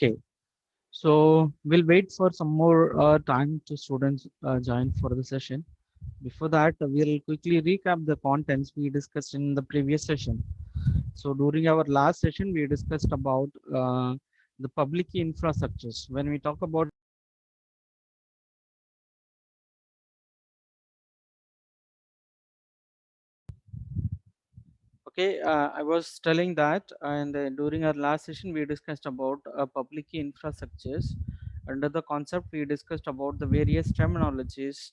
Okay, so we'll wait for some more time to students join for the session. Before that, we'll quickly recap the contents we discussed in the previous session. So during our last session, we discussed about the public key infrastructures. When we talk about okay, I was telling that, and during our last session, we discussed about public key infrastructures. Under the concept, we discussed about the various terminologies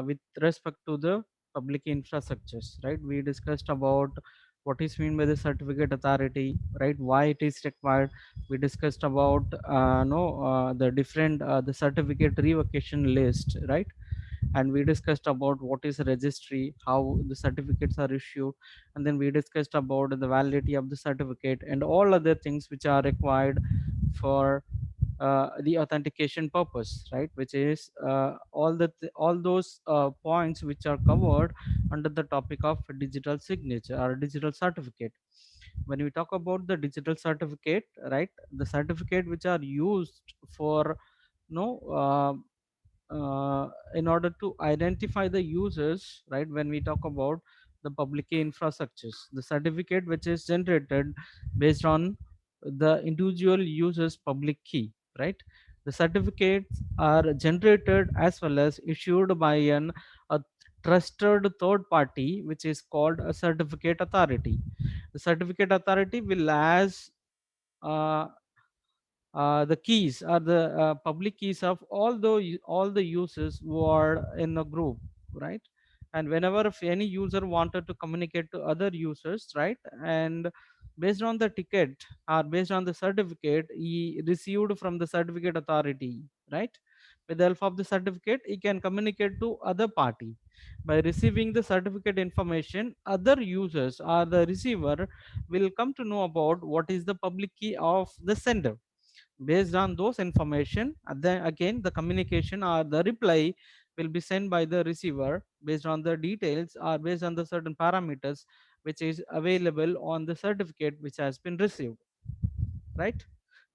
with respect to the public infrastructures, right? We discussed about what is mean by the certificate authority, right? Why it is required. We discussed about no the different the certificate revocation list, right? And we discussed about what is a registry, how the certificates are issued, and then we discussed about the validity of the certificate and all other things which are required for the authentication purpose, right? Which is all those points which are covered under the topic of digital signature or digital certificate. When we talk about the digital certificate, right, the certificate which are used for no in order to identify the users, right? When we talk about the public key infrastructures, the certificate which is generated based on the individual users public key, right? The certificates are generated as well as issued by an a trusted third party which is called a certificate authority. The certificate authority will as uh, the keys are the public keys of all the users who are in a group, right? And whenever if any user wanted to communicate to other users, right, and based on the ticket or based on the certificate he received from the certificate authority, right, with the help of the certificate he can communicate to other party. By receiving the certificate information, other users or the receiver will come to know about what is the public key of the sender. Based on those information, then again the communication or the reply will be sent by the receiver based on the details or based on the certain parameters which is available on the certificate which has been received, right?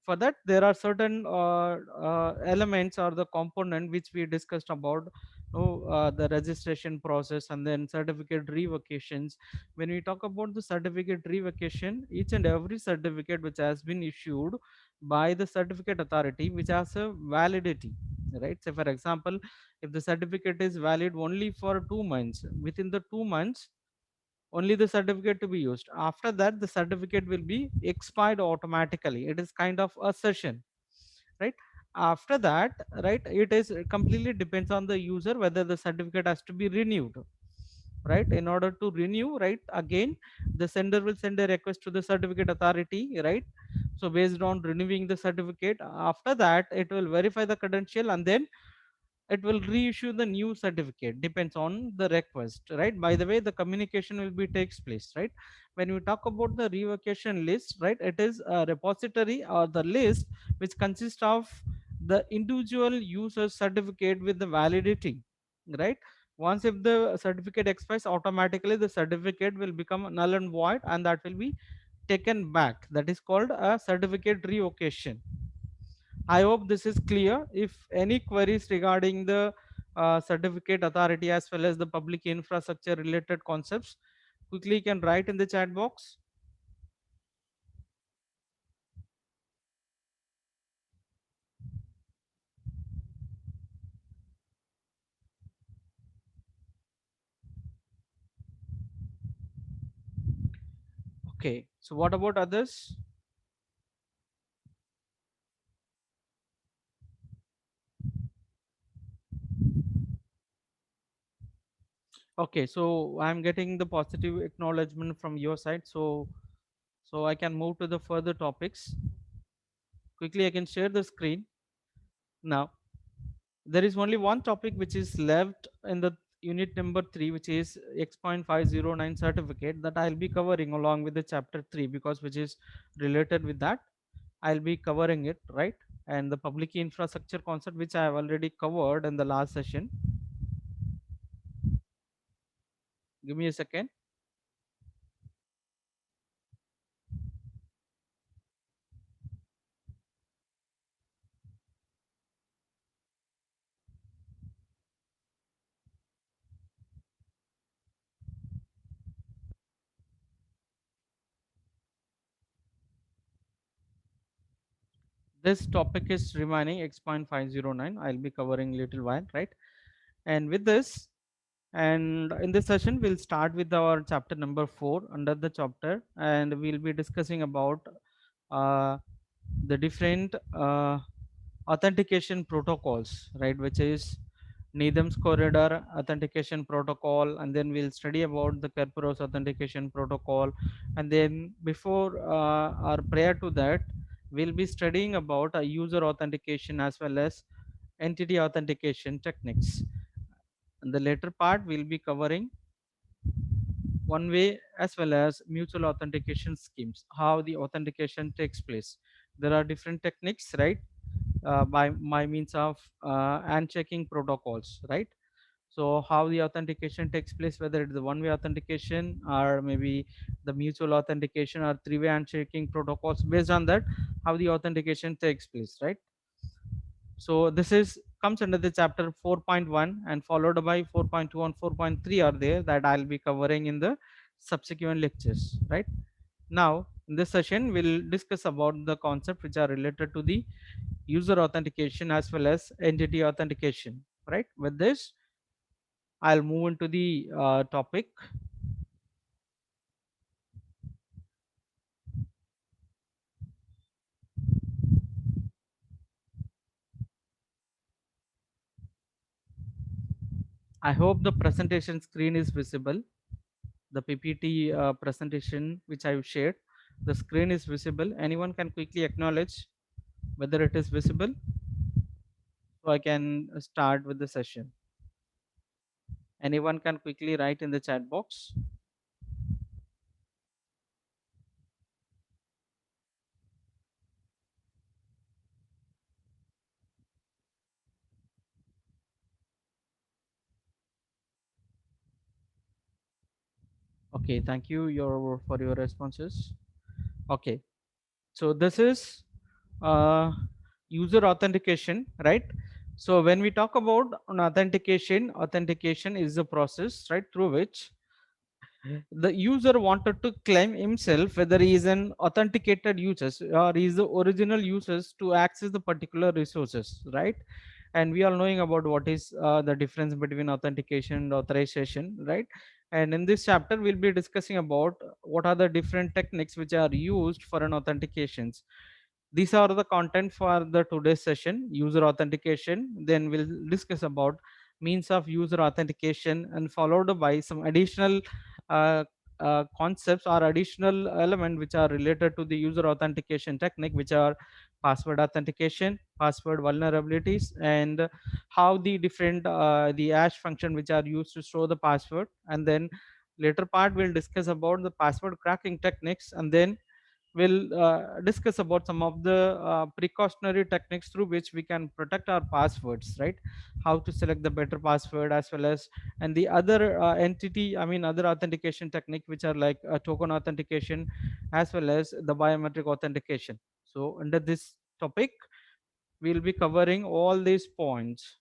For that there are certain elements or the component which we discussed about, the registration process and then certificate revocations. When we talk about the certificate revocation, each and every certificate which has been issued by the certificate authority which has a validity, right? So for example, if the certificate is valid only for 2 months, within the 2 months only the certificate to be used. After that the certificate will be expired automatically. It is kind of a session, right? After that, right, it is completely depends on the user whether the certificate has to be renewed, right? In order to renew, right, again the sender will send a request to the certificate authority, right? So based on renewing the certificate, after that it will verify the credential and then it will reissue the new certificate, depends on the request, right? By the way the communication will be takes place, right? When we talk about the revocation list, right, it is a repository or the list which consists of the individual user certificate with the validity, right? Once if the certificate expires, automatically the certificate will become null and void and that will be taken back. That is called a certificate revocation. I hope this is clear. If any queries regarding the certificate authority as well as the public infrastructure related concepts, quickly you can write in the chat box. Okay. So what about others? Okay. So I'm getting the positive acknowledgement from your side. So I can move to the further topics. Quickly I can share the screen. Now there is only one topic which is left in the unit number 3, which is X.509 certificate, that I'll be covering along with the chapter 3 because which is related with that. I'll be covering it, right? And the public key infrastructure concept which I have already covered in the last session. Give me a second. This topic is remaining X.509. I'll be covering little while, right? And with this, and in this session, we'll start with our chapter number 4 under the chapter, and we'll be discussing about uh, the different authentication protocols, right? Which is Needham's corridor authentication protocol, and then we'll study about the Kerberos authentication protocol, and then before or prior to that, we'll be studying about a user authentication as well as entity authentication techniques. In the later part, we'll be covering one way as well as mutual authentication schemes, how the authentication takes place. There are different techniques, right? By means of handshaking protocols, right? So how the authentication takes place, whether it's the one-way authentication or maybe the mutual authentication or three-way handshaking protocols, based on that, how the authentication takes place, right? So this is comes under the chapter 4.1, and followed by 4.2 and 4.3 are there that I'll be covering in the subsequent lectures, right? Now in this session we'll discuss about the concept which are related to the user authentication as well as entity authentication, right? With this, I'll move into the topic. I hope the presentation screen is visible. The PPT presentation which I've shared, the screen is visible. Anyone can quickly acknowledge whether it is visible, so I can start with the session. Anyone can quickly write in the chat box. Okay, thank you for your responses. Okay, so this is uh, user authentication, right? So when we talk about an authentication, authentication is the process, right, through which the user wanted to claim himself whether he is an authenticated user or he is the original users to access the particular resources, right? And we are knowing about what is the difference between authentication and authorization, right? And in this chapter we'll be discussing about what are the different techniques which are used for an authentications. These are the content for the today's session: user authentication, then we'll discuss about means of user authentication, and followed by some additional uh, concepts or additional element which are related to the user authentication technique, which are password authentication, password vulnerabilities, and how the different the hash function which are used to store the password. And then later part we'll discuss about the password cracking techniques, and then we'll discuss about some of the precautionary techniques through which we can protect our passwords, right? How to select the better password, as well as and the other other authentication technique which are like token authentication as well as the biometric authentication. So under this topic we'll be covering all these points.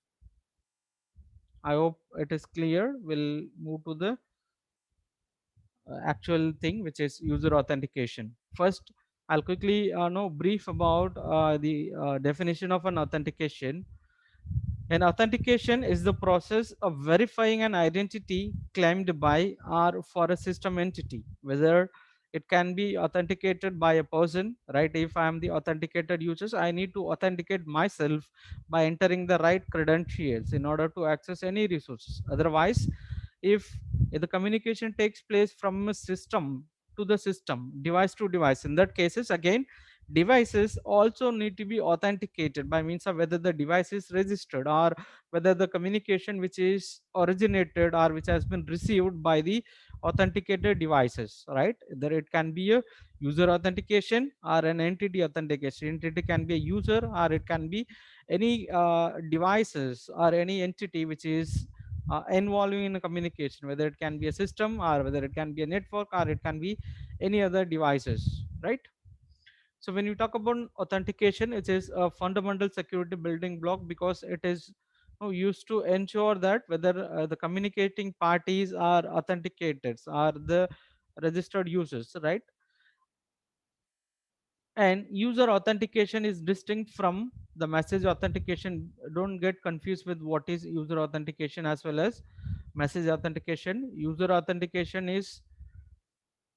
I hope it is clear. We'll move to the actual thing, which is user authentication. First, I'll quickly know brief about the definition of an authentication. An authentication is the process of verifying an identity claimed by or for a system entity, whether it can be authenticated by a person, right? If I am the authenticated users, I need to authenticate myself by entering the right credentials in order to access any resources. Otherwise, if the communication takes place from a system to the system, device to device, in that cases again devices also need to be authenticated by means of whether the device is registered, or whether the communication which is originated or which has been received by the authenticated devices, right? Either it can be a user authentication or an entity authentication. Entity can be a user, or it can be any devices or any entity which is involving in a communication, whether it can be a system or whether it can be a network or it can be any other devices, right? So when you talk about authentication, it is a fundamental security building block, because it is used to ensure that whether the communicating parties are authenticated, are the registered users, right? And user authentication is distinct from the message authentication. Don't get confused with what is user authentication as well as message authentication. User authentication is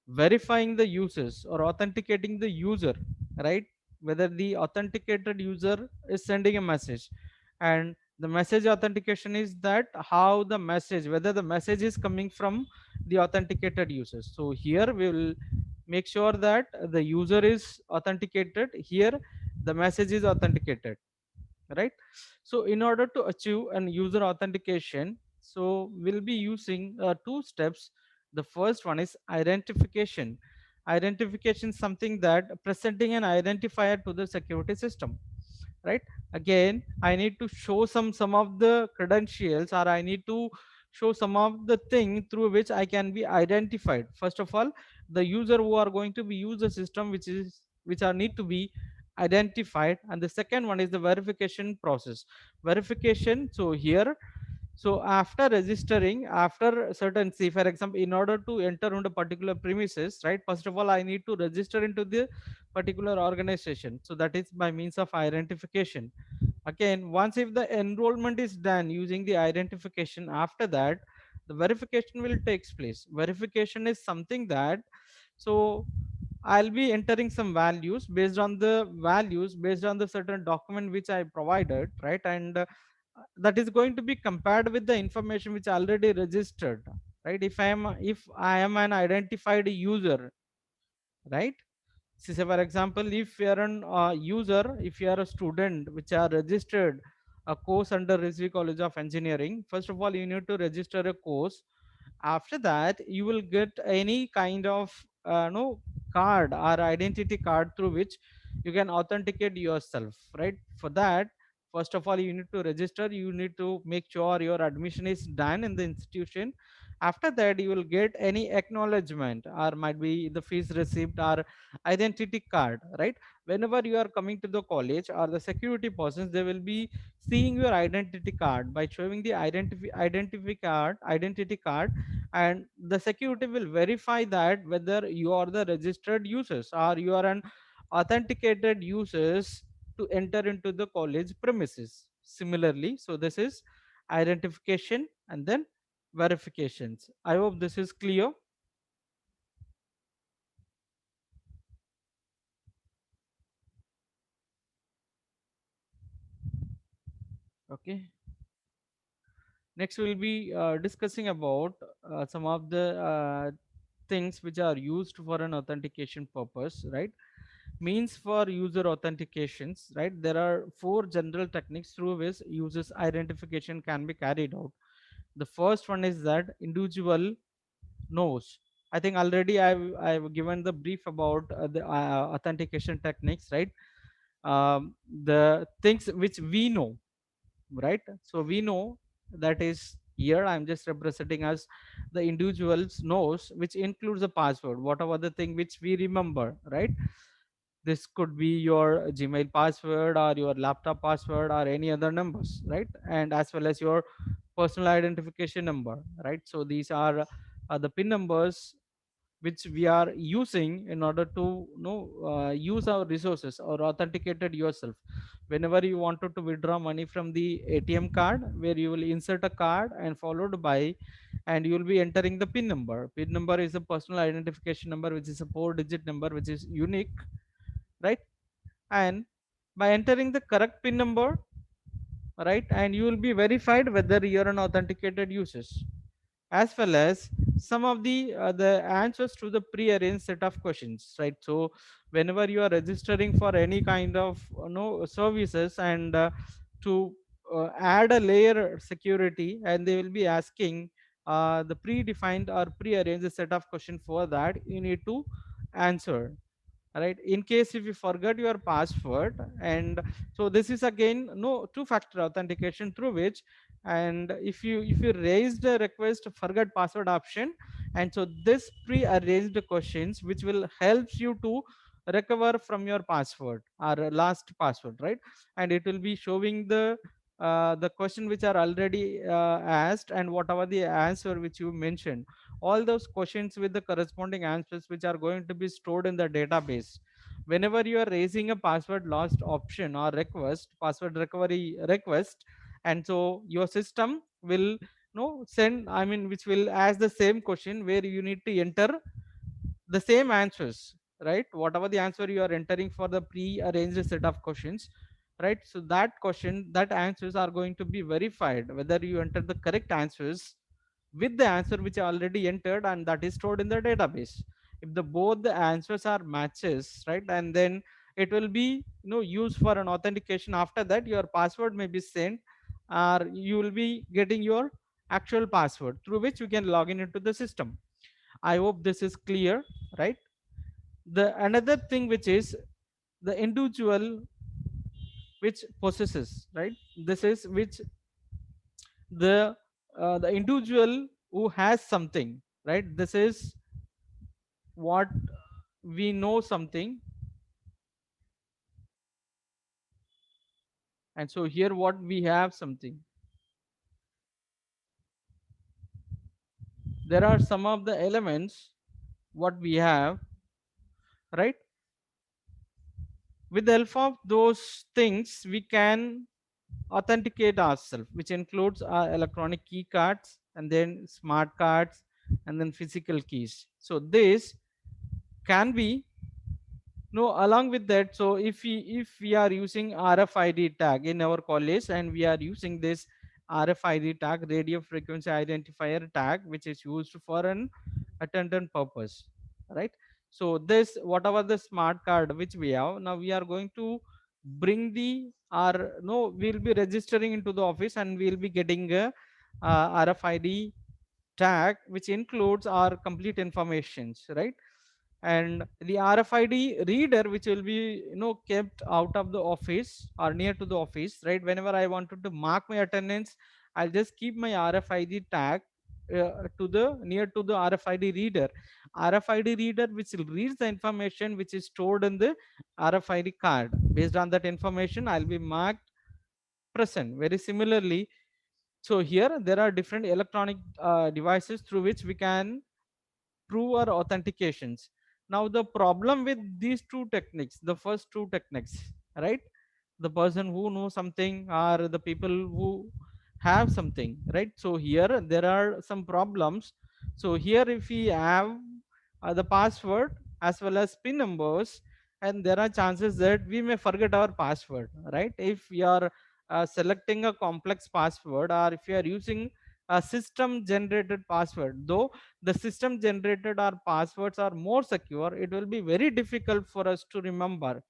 verifying the users or authenticating the user, right? Whether the authenticated user is sending a message. And the message authentication is that how the message, whether the message is coming from the authenticated users. So here we will make sure that the user is authenticated, here the message is authenticated, right? So in order to achieve an user authentication, so we'll be using two steps. The first one is identification. Identification is something that presenting an identifier to the security system, right? Again, I need to show some of the credentials, or I need to show some of the thing through which I can be identified. First of all, the user who are going to be use the system, which are need to be identified. And the second one is the verification process. Verification, so here, so after registering, after certain, see for example, in order to enter into particular premises, right, first of all I need to register into the particular organization. So that is by means of identification. Again, once if the enrollment is done using the identification, after that the verification will takes place. Verification is something that, so I'll be entering some values, based on the certain document which I provided, right? And that is going to be compared with the information which already registered, right? If I am an identified user, right? See, say for example, if you are an user, if you are a student which are registered a course under Rizvi College of Engineering, first of all you need to register a course. After that you will get any kind of no card or identity card through which you can authenticate yourself, right? For that, first of all you need to register, you need to make sure your admission is done in the institution. After that you will get any acknowledgement, or might be the fees receipt or identity card, right? Whenever you are coming to the college, or the security persons, they will be seeing your identity card. By showing the identity card, and the security will verify that whether you are the registered users or you are an authenticated users to enter into the college premises. Similarly, so this is identification and then verifications. I hope this is clear. Okay, next we'll be discussing about some of the things which are used for an authentication purpose, right? Means for user authentications, right? There are four general techniques through which users identification can be carried out. The first one is that individual knows. I think already I've given the brief about the authentication techniques, right? The things which we know, right? So we know, that is here I'm just representing as the individuals knows, which includes the password, whatever the thing which we remember, right? This could be your Gmail password or your laptop password or any other numbers, right? And as well as your personal identification number, right? So these are the pin numbers which we are using in order to use our resources or authenticated yourself. Whenever you wanted to withdraw money from the ATM card, where you will insert a card and followed by, and you will be entering the pin number. Pin number is a personal identification number, which is a 4-digit number which is unique, right? And by entering the correct pin number, right, and you will be verified whether you're an authenticated user, as well as some of the answers to the pre-arranged set of questions, right? So whenever you are registering for any kind of services, and to add a layer security, and they will be asking the predefined or pre-arranged set of question, for that you need to answer, right? In case if you forget your password, and so this is again no two-factor authentication through which, and if you raise the request forget password option, and so this pre-arranged questions which will helps you to recover from your password or last password, right? And it will be showing the question which are already asked, and whatever the answer which you mentioned, all those questions with the corresponding answers which are going to be stored in the database. whenever you are raising a password lost option or request, password recovery request, and so your system will send, I mean, which will ask the same question where you need to enter the same answers, right? Whatever the answer you are entering for the pre-arranged set of questions, right? So that question, that answers are going to be verified whether you enter the correct answers with the answer which are already entered and that is stored in the database. If the both the answers are matches, right, and then it will be used for an authentication. After that your password may be sent, or you will be getting your actual password through which you can log in into the system. I hope this is clear, right? The another thing which is the individual which possesses, right? This is which the individual who has something, right? This is what we know something, and so here what we have something. There are some of the elements what we have, right? With the help of those things we can authenticate ourselves, which includes our electronic key cards and then smart cards and then physical keys. So this can be along with that. So if we are using RFID tag in our college and we are using this RFID tag, radio frequency identifier tag, which is used for an attendant purpose, right? So this whatever the smart card which we have now, we are going to bring the our no we'll be registering into the office and we'll be getting a RFID tag which includes our complete informations, right? And the RFID reader which will be kept out of the office or near to the office, right? Whenever I wanted to mark my attendance, I'll just keep my RFID tag to the near to the RFID reader. RFID reader which will read the information which is stored in the RFID card. Based on that information, I'll be marked present. Very similarly, so here there are different electronic devices through which we can prove our authentications. Now the problem with these two techniques, the first two techniques, right? The person who knows something or the people who have something, right? So here there are some problems. So here if we have the password as well as pin numbers, and there are chances that we may forget our password, right? If we are selecting a complex password, or if you are using a system generated password, though the system generated our passwords are more secure, it will be very difficult for us to remember.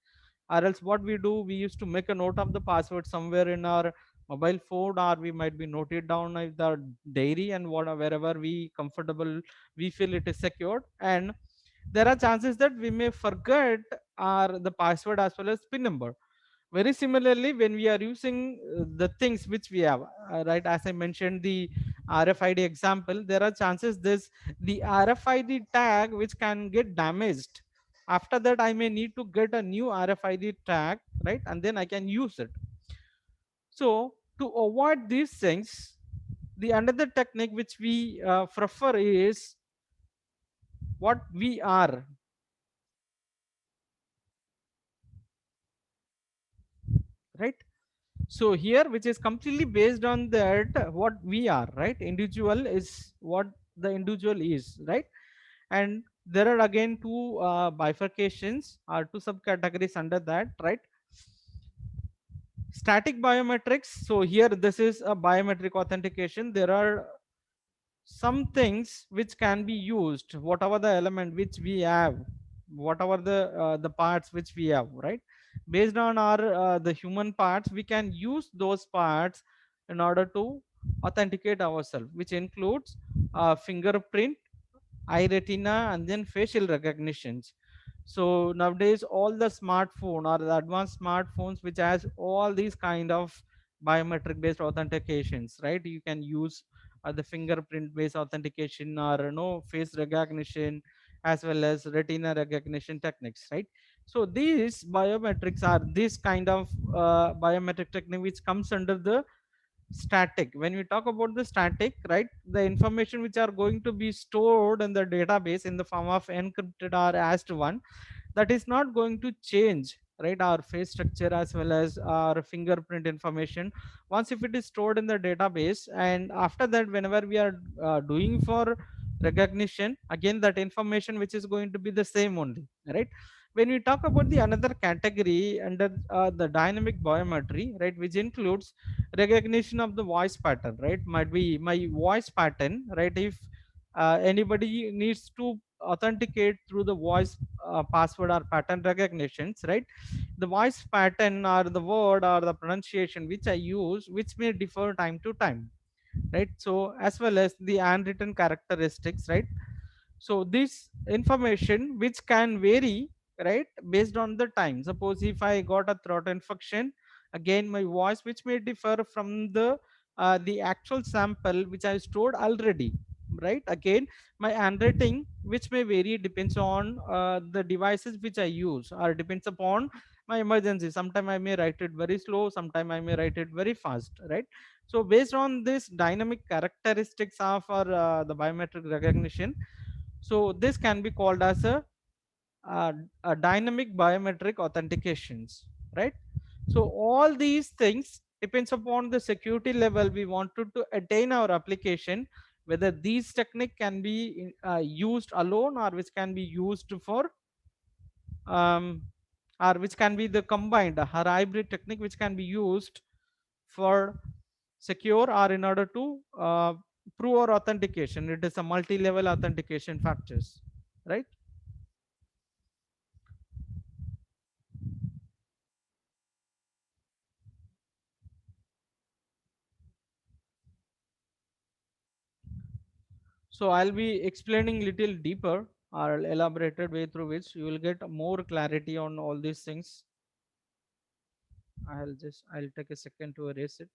Or else what we do, we used to make a note of the password somewhere in our mobile phone, or we might be note it down in the diary, and wherever we comfortable we feel it is secured. And there are chances that we may forget our the password as well as pin number. Very similarly, when we are using the things which we have, right, as I mentioned the RFID example, there are chances this the RFID tag which can get damaged. After that I may need to get a new RFID tag, right, and then I can use it. So to avoid these things, the another technique which we prefer is what we are, right? So here which is completely based on that what we are, right? Individual is what the individual is, right? And there are again two bifurcations or two subcategories under that, right? Static biometrics. So here this is a biometric authentication. There are some things which can be used, whatever the element which we have, whatever the parts which we have, right? Based on our the human parts, we can use those parts in order to authenticate ourselves, which includes fingerprint, eye retina, and then facial recognitions. So nowadays all the smartphone or the advanced smartphones which has all these kind of biometric based authentications, right? You can use the fingerprint based authentication, or face recognition, as well as retina recognition techniques, right? So these biometrics are this kind of biometric technique which comes under the static. When we talk about the static, right, the information which are going to be stored in the database in the form of encrypted or hashed one, that is not going to change, right, our face structure as well as our fingerprint information once if it is stored in the database. And after that, whenever we are doing for recognition, again that information which is going to be the same only, right? When we talk about the another category under the dynamic biometry, right, which includes recognition of the voice pattern, right, might be my voice pattern, right? If anybody needs to authenticate through the voice password or pattern recognitions, right, the voice pattern or the word or the pronunciation which I use, which may differ time to time, right? So as well as the handwritten characteristics, right? So this information which can vary, right, based on the time. Suppose if I got a throat infection, again my voice which may differ from the actual sample which I stored already, right? Again my handwriting which may vary depends on the devices which I use, or depends upon my emergency. Sometime I may write it very slow, sometime I may write it very fast, right? So based on this dynamic characteristics of our the biometric recognition, so this can be called as uh, a dynamic biometric authentications, right? So all these things depends upon the security level we wanted to attain our application, whether these technique can be used alone, or which can be used for um, or which can be the combined or hybrid technique which can be used for secure or in order to prove or authentication. It is a multi-level authentication factors, right? So I'll be explaining little deeper or elaborated way through which you will get more clarity on all these things. I'll take a second to erase it,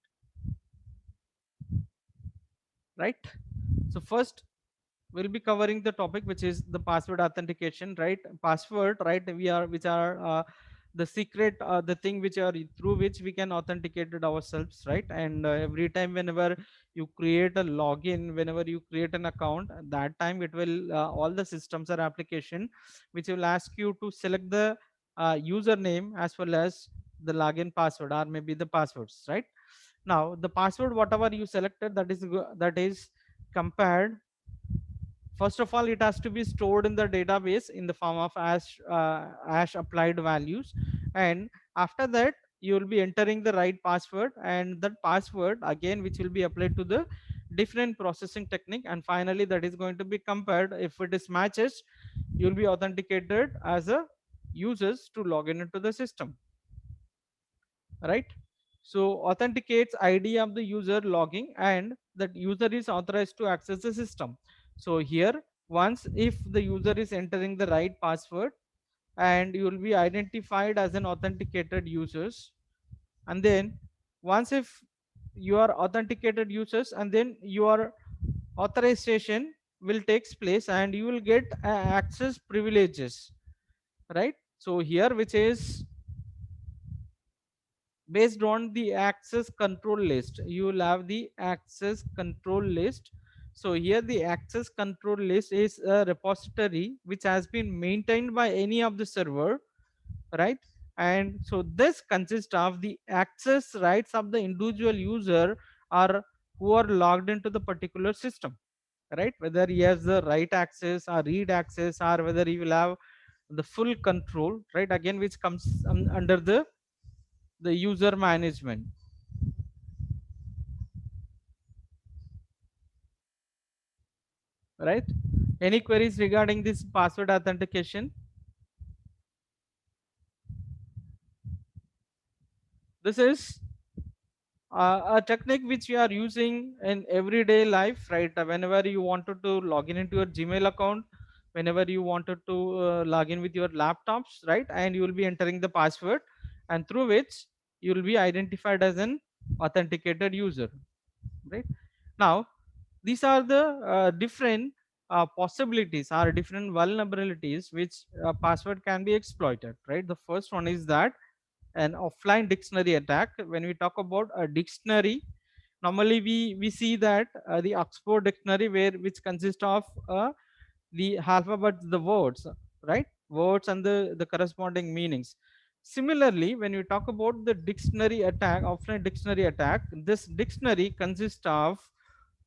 right? So first we'll be covering the topic which is the password authentication, right? Password, right, we are which are the secret, the thing which are through which we can authenticate it ourselves, right? And every time whenever you create a login, whenever you create an account, at that time it will all the systems or application which will ask you to select the username as well as the login password or maybe the passwords, right? Now the password whatever you selected, that is compared. First of all, it has to be stored in the database in the form of hash applied values, and after that you will be entering the right password, and that password again which will be applied to the different processing technique, and finally that is going to be compared. If it is matches, you will be authenticated as a users to log in into the system, right? So authenticates id of the user logging, and that user is authorized to access the system. So here, once if the user is entering the right password, and you will be identified as an authenticated users, and then once if you are authenticated users, and then your authorization will takes place, and you will get access privileges, right? So here which is based on the access control list, you will have the access control list. So here the access control list is a repository which has been maintained by any of the server, right? And so this consists of the access rights of the individual user, or who are logged into the particular system, right? Whether he has the right access or read access, or whether he will have the full control, right? Again which comes under the user management, right? Any queries regarding this password authentication? This is a technique which you are using in everyday life, right? Whenever you wanted to log in into your Gmail account, whenever you wanted to log in with your laptops, right? And you will be entering the password, and through which you will be identified as an authenticated user, right? Now these are the different possibilities or different vulnerabilities which password can be exploited, right? The first one is that an offline dictionary attack. When we talk about a dictionary, normally we see that the Oxford dictionary, where which consists of the alphabet, the words, right? words and the corresponding meanings. Similarly, when you talk about the dictionary attack, offline dictionary attack, this dictionary consists of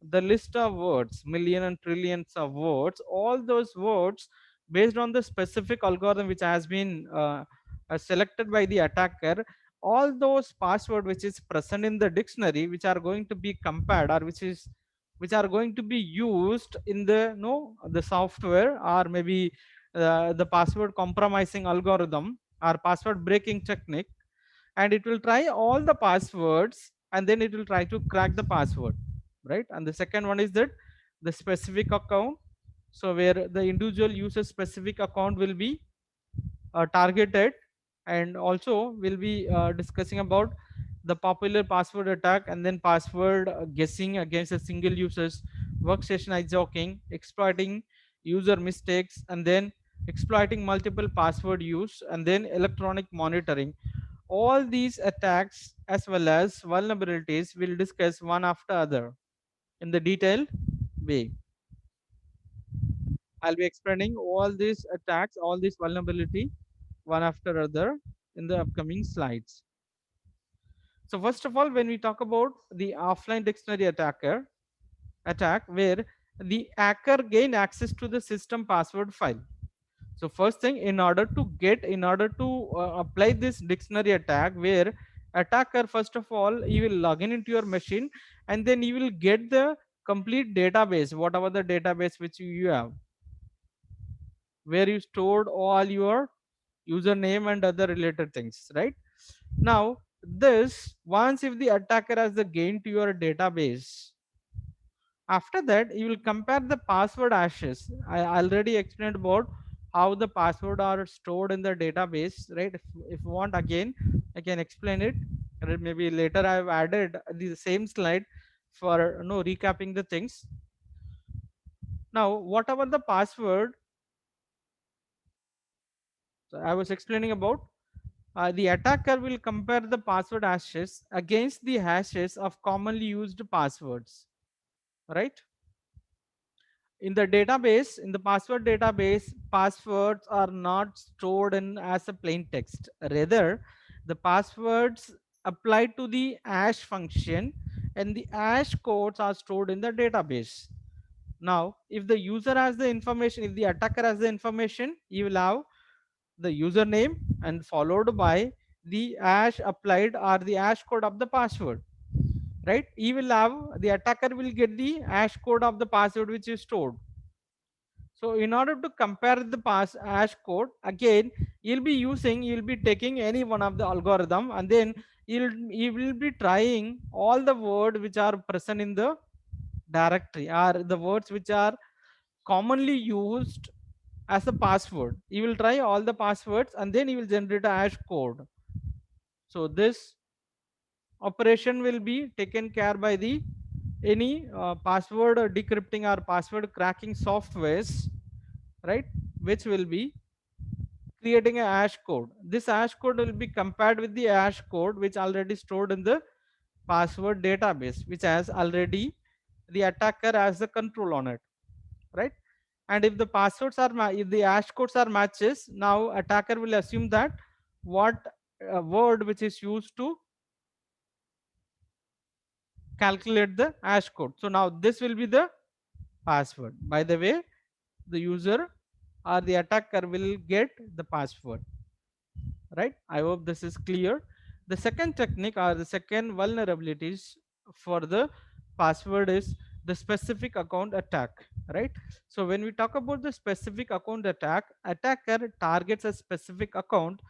the list of words, million and trillions of words, all those words based on the specific algorithm which has been selected by the attacker. All those password which is present in the dictionary, which are going to be compared, or which are going to be used in the no the software, or maybe the password compromising algorithm or password breaking technique, and it will try all the passwords and then it will try to crack the password, right? And the second one is that the specific account, so where the individual user specific account will be targeted. And also we'll be discussing about the popular password attack, and then password guessing against a single user's workstation hijacking, exploiting user mistakes, and then exploiting multiple password use, and then electronic monitoring. All these attacks as well as vulnerabilities will discuss one after other in the detailed way. I'll be explaining all these attacks, all these vulnerability one after other in the upcoming slides. So first of all, when we talk about the offline dictionary attack, where the hacker gain access to the system password file. So first thing, in order to apply this dictionary attack, where attacker first of all he will log in into your machine, and then he will get the complete database, whatever the database which you have, where you stored all your username and other related things, right? Now this, once if the attacker has the gain to your database, after that you will compare the password hashes. I already explained about how the password are stored in the database, right? If you want, again I can explain it, or maybe later I've added the same slide for no recapping the things. Now whatever the password, so I was explaining about, the attacker will compare the password hashes against the hashes of commonly used passwords, right? In the database, in the password database, passwords are not stored in as a plain text. Rather, the passwords apply to the hash function, and the hash codes are stored in the database. Now if the user has the information, if the attacker has the information, he will have the username and followed by the hash applied or the hash code of the password, right? He will have, the attacker will get the hash code of the password which is stored. So in order to compare the hash code, again you'll be taking any one of the algorithm, and then you will be trying all the words which are present in the directory, or the words which are commonly used as a password. You will try all the passwords and then you will generate a hash code. So this operation will be taken care by the any password decrypting or password cracking softwares, right? Which will be creating a hash code. This hash code will be compared with the hash code which already stored in the password database, which has already the attacker has the control on it, right? And if the passwords are if the hash codes are matches, now attacker will assume that what word which is used to calculate the hash code. So now this will be the password. By the way, the user or the attacker will get the password, right? I hope this is clear. The second technique or the second vulnerabilities for the password is the specific account attack, right? So when we talk about the specific account attack, attacker targets a specific account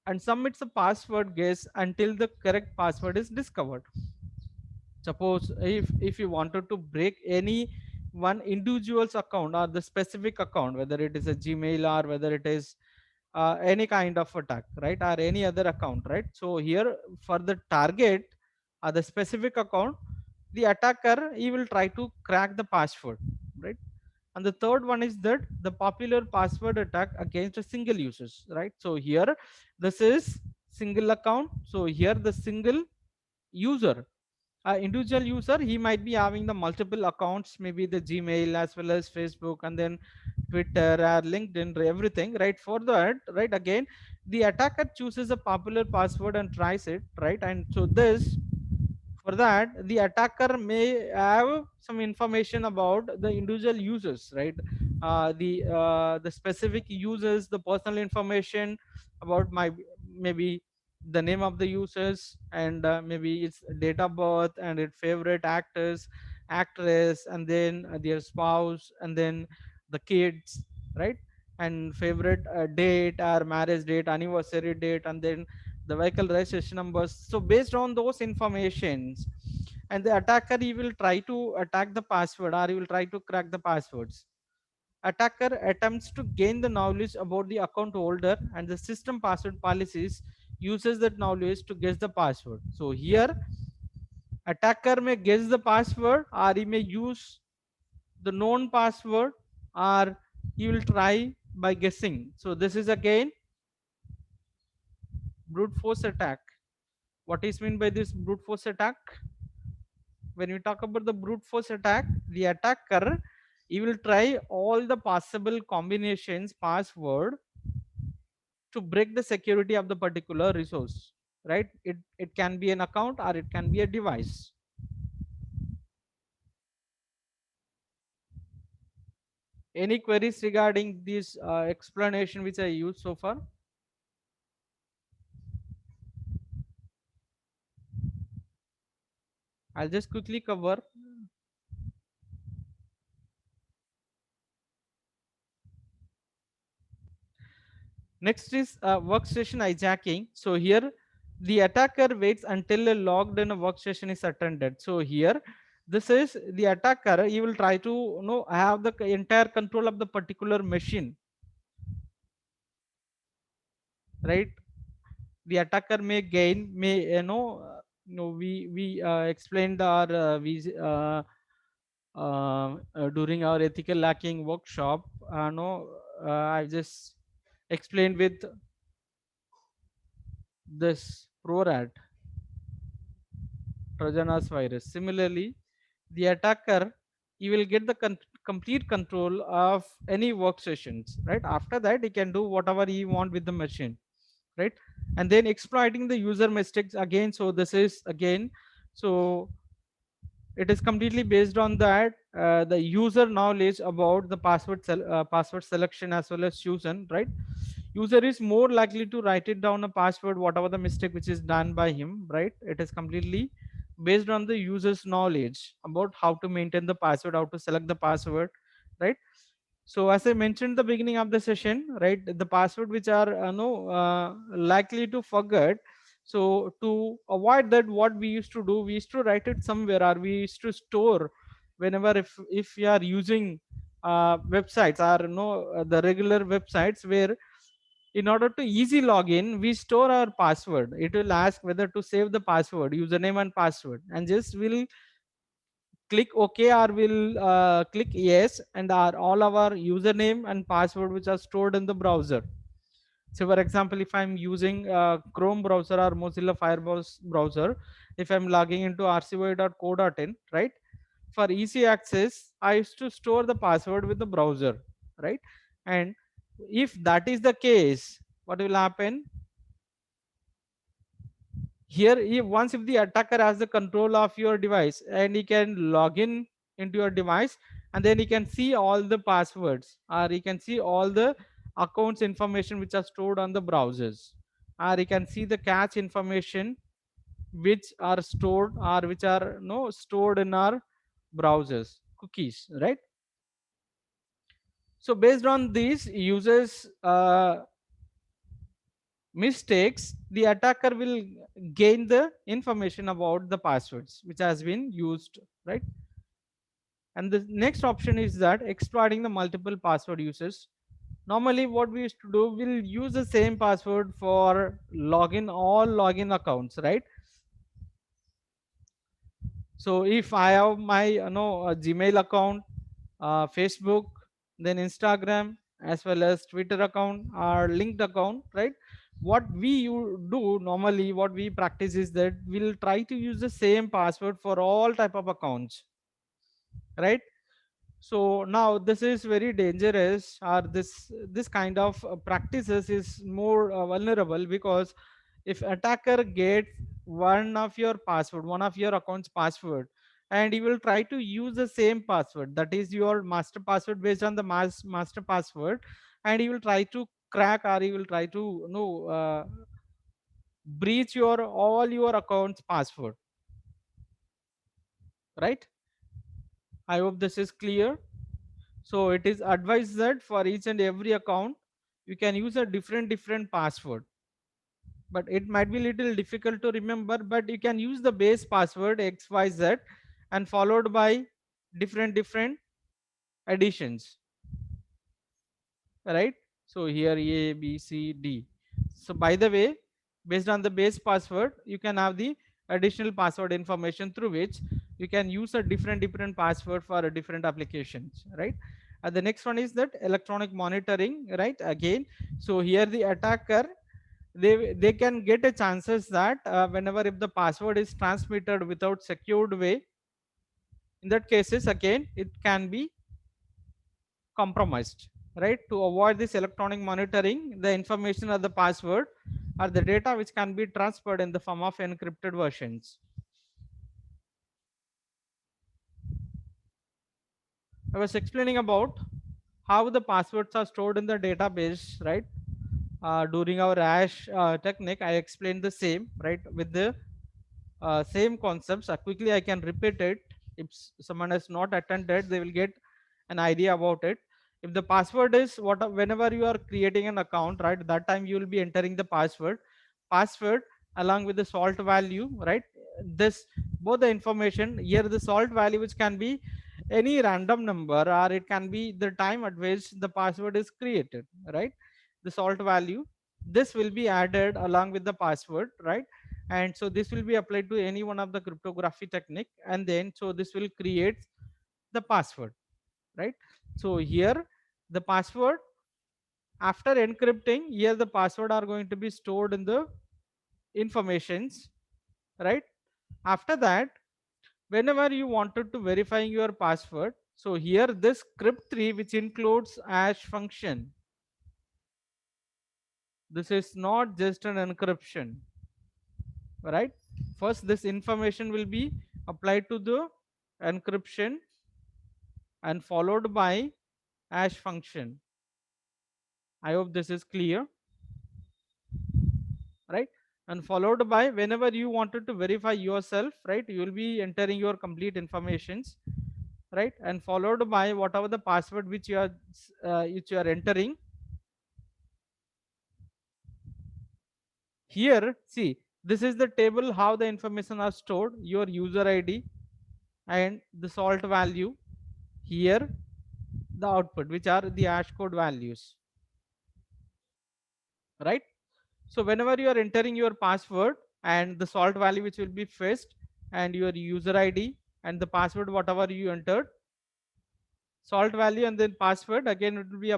and submits a password guess until the correct password is discovered. Suppose if you wanted to break any one individual's account or the specific account, whether it is a Gmail or whether it is any kind of attack, right? Or any other account, right? So here for the target or the specific account, the attacker he will try to crack the password, right? And the third one is that the popular password attack against a single users, right? So here this is single account. So here the single user, individual user, he might be having the multiple accounts, maybe the Gmail as well as Facebook, and then Twitter or LinkedIn, everything, right? For that, right, again, the attacker chooses a popular password and tries it, right? And so this, for that, the attacker may have some information about the individual users, right? The specific users, the personal information about my, maybe the name of the users, and maybe its date of birth and its favorite actors, actress, and then their spouse, and then the kids, right? And favorite date or marriage date, anniversary date, and then the vehicle registration numbers. So based on those informations, and the attacker, he will try to attack the password, or he will try to crack the passwords. Attacker attempts to gain the knowledge about the account holder, and the system password policies uses that knowledge to guess the password. So here, attacker may guess the password, or he may use the known password, or he will try by guessing. So this is again brute force attack. What is meant by this brute force attack? When we talk about the brute force attack, the attacker, he will try all the possible combinations password to break the security of the particular resource, right? It can be an account, or it can be a device. Any queries regarding this explanation which I used so far? I'll just quickly cover. Next is workstation hijacking. So here, the attacker waits until a logged in a workstation is attended. So here, this is the attacker. He will try to, have the entire control of the particular machine, right? The attacker may gain, may we explained our during our ethical hacking workshop. No, I just explained with this ProRat, Trojanous virus. Similarly, the attacker, he will get the complete control of any work sessions, right? After that, he can do whatever he want with the machine, right? And then exploiting the user mistakes again. So this is again, so it is completely based on that the user knowledge about the password selection as well as chosen, right? User is more likely to write it down a password whatever the mistake which is done by him, right? It is completely based on the user's knowledge about how to maintain the password, how to select the password, right? So as I mentioned the beginning of the session, right, the password which are no likely to forget. So to avoid that, what we used to do, we used to write it somewhere, or we used to store whenever, if we are using websites, or the regular websites, where in order to easy login, we store our password. It will ask whether to save the password, username and password, and just will click OK, or will click yes, and our all our username and password which are stored in the browser. So for example, if I'm using Chrome browser or Mozilla Firefox browser, if I'm logging into rcy.co.in, right, for easy access, I used to store the password with the browser, right? And if that is the case, what will happen here? Once if the attacker has the control of your device, and he can log in into your device, and then he can see all the passwords, or he can see all the accounts information which are stored on the browsers, or he can see the cache information which are stored, or which are no stored in our browsers cookies, right? So based on these users mistakes, the attacker will gain the information about the passwords which has been used, right? And the next option is that exploiting the multiple password uses. Normally what we used to do, we'll use the same password for login all login accounts, right? So if I have my Gmail account, Facebook, then Instagram, as well as Twitter account or linked account, right? What we do normally, what we practice is that we'll try to use the same password for all type of accounts, right? So now this is very dangerous, or this kind of practices is more vulnerable, because if attacker gets one of your account's password, and he will try to use the same password, that is your master password, based on the master password, and he will try to crack, or he will try to breach your all your accounts password, right? I hope this is clear. So it is advised that for each and every account you can use a different password, but it might be little difficult to remember, but you can use the base password xyz and followed by different additions, right? So here a b c d. So by the way, based on the base password you can have the additional password information through which you can use a different password for a different applications, right? And the next one is that electronic monitoring, right? Again, so here the attacker, they can get a chances that whenever if the password is transmitted without secured way, in that cases again it can be compromised, right? To avoid this electronic monitoring, the information of the password or the data which can be transferred in the form of encrypted versions. I was explaining about how the passwords are stored in the database, right? During our hash technique I explained the same, right, with the same concepts. Quickly I can repeat it. If someone has not attended, they will get an idea about it. If the password is what, whenever you are creating an account, right, that time you will be entering the password along with the salt value, right? This both the information here, the salt value which can be any random number, or it can be the time at which the password is created, right? The salt value, this will be added along with the password, right? And so this will be applied to any one of the cryptography technique, and then so this will create the password, right? So here the password, after encrypting, here the password are going to be stored in the informations, right? After that, whenever you wanted to verify your password, so here this crypt3 which includes hash function, this is not just an encryption, right? First this information will be applied to the encryption and followed by hash function. I hope this is clear, right? And followed by, whenever you wanted to verify yourself, right, you will be entering your complete informations, right? And followed by whatever the password which you are entering. Here see, this is the table how the information are stored, your user id and the salt value, here the output which are the hash code values, right? So whenever you are entering your password and the salt value which will be fetched, and your user id and the password whatever you entered, salt value and then password, again it will be